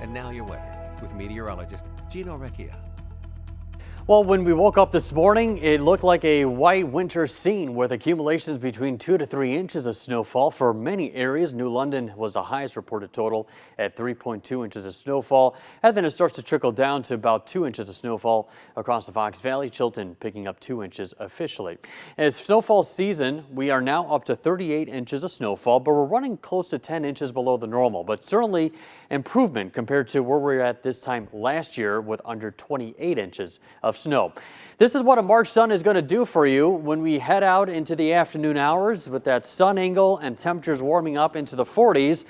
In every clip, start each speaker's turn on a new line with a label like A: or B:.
A: And now your weather with meteorologist Gino Recchia.
B: Well, when we woke up this morning, it looked like a white winter scene with accumulations between 2 to 3 inches of snowfall for many areas. New London was the highest reported total at 3.2 inches of snowfall. And then it starts to trickle down to about 2 inches of snowfall across the Fox Valley. Chilton picking up 2 inches officially. As snowfall season, we are now up to 38 inches of snowfall, but we're running close to 10 inches below the normal. But certainly improvement compared to where we were at this time last year with under 28 inches of snow. This is what a March sun is going to do for you when we head out into the afternoon hours with that sun angle and temperatures warming up into the 40s.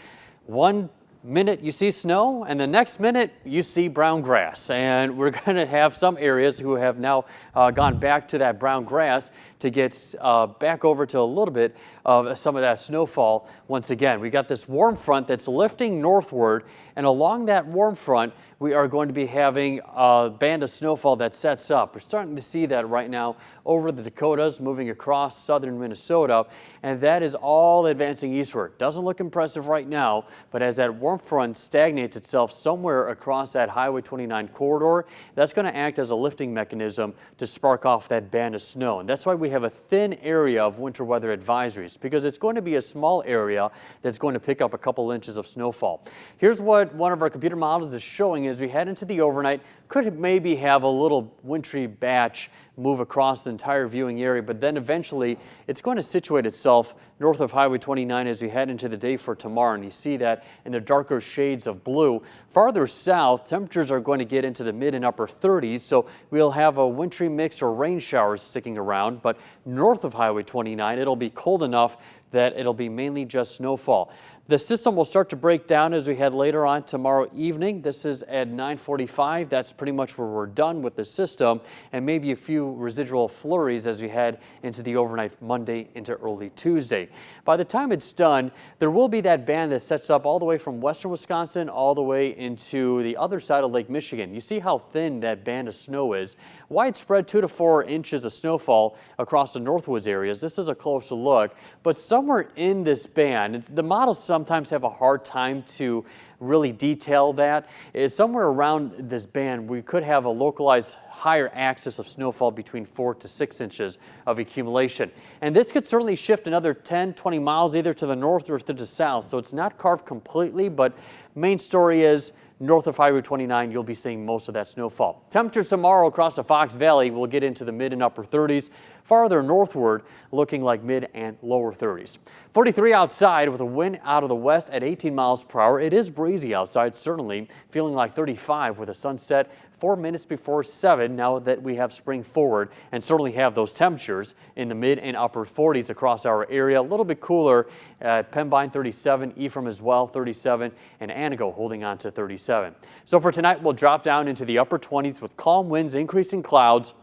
B: One minute you see snow and the next minute you see brown grass, and we're going to have some areas who have now gone back to that brown grass to get back over to a little bit of some of that snowfall. Once again, we got this warm front that's lifting northward, and along that warm front we are going to be having a band of snowfall that sets up. We're starting to see that right now over the Dakotas, moving across southern Minnesota, and that is all advancing eastward. Doesn't look impressive right now, but as that warm front stagnates itself somewhere across that Highway 29 corridor, that's going to act as a lifting mechanism to spark off that band of snow. And that's why we have a thin area of winter weather advisories, because it's going to be a small area that's going to pick up a couple inches of snowfall. Here's what one of our computer models is showing as we head into the overnight. Could maybe have a little wintry batch move across the entire viewing area, but then eventually it's going to situate itself north of Highway 29 as we head into the day for tomorrow. And you see that in the darker shades of blue. Farther south, temperatures are going to get into the mid and upper 30s, so we'll have a wintry mix or rain showers sticking around. But north of Highway 29, it'll be cold enough that it'll be mainly just snowfall. The system will start to break down as we head later on tomorrow evening. This is at 9:45. That's pretty much where we're done with the system, and maybe a few residual flurries as we head into the overnight Monday into early Tuesday. By the time it's done, there will be that band that sets up all the way from western Wisconsin all the way into the other side of Lake Michigan. You see how thin that band of snow is. Widespread 2 to 4 inches of snowfall across the Northwoods areas. This is a closer look, but somewhere in this band, the models sometimes have a hard time to really detail that. Is somewhere around this band we could have a localized higher axis of snowfall between 4 to 6 inches of accumulation. And this could certainly shift another 10, 20 miles either to the north or to the south. So it's not carved completely, but main story is north of Highway 29, you'll be seeing most of that snowfall. Temperatures tomorrow across the Fox Valley will get into the mid and upper 30s. Farther northward, looking like mid and lower 30s. 43 outside with a wind out of the west at 18 miles per hour. It is breezy outside, certainly. Feeling like 35 with a sunset 4 minutes before 7 now that we have spring forward, and certainly have those temperatures in the mid and upper 40s across our area. A little bit cooler at Pembine 37, Ephraim as well 37, and Anago holding on to 37. So for tonight, we'll drop down into the upper 20s with calm winds, increasing clouds.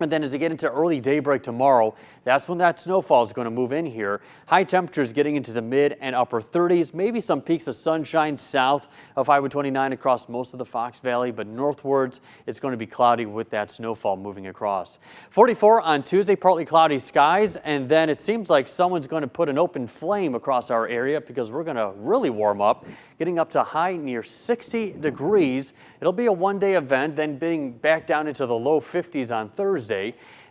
B: And then as we get into early daybreak tomorrow, that's when that snowfall is going to move in here. High temperatures getting into the mid and upper 30s, maybe some peaks of sunshine south of Highway 29 across most of the Fox Valley, but northwards it's going to be cloudy with that snowfall moving across. 44 on Tuesday, partly cloudy skies, and then it seems like someone's going to put an open flame across our area because we're going to really warm up, getting up to high near 60 degrees. It'll be a one-day event, then being back down into the low 50s on Thursday.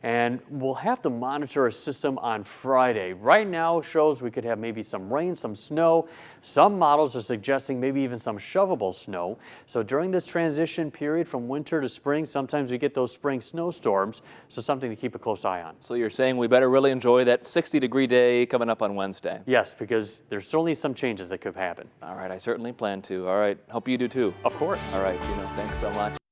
B: And we'll have to monitor a system on Friday. Right now shows we could have maybe some rain, some snow. Some models are suggesting maybe even some shovelable snow. So during this transition period from winter to spring, sometimes we get those spring snowstorms. So something to keep a close eye on.
C: So you're saying we better really enjoy that 60-degree day coming up on Wednesday?
B: Yes, because there's certainly some changes that could happen.
C: All right, I certainly plan to. All right, hope you do too.
B: Of course.
C: All right, Gino, thanks so much.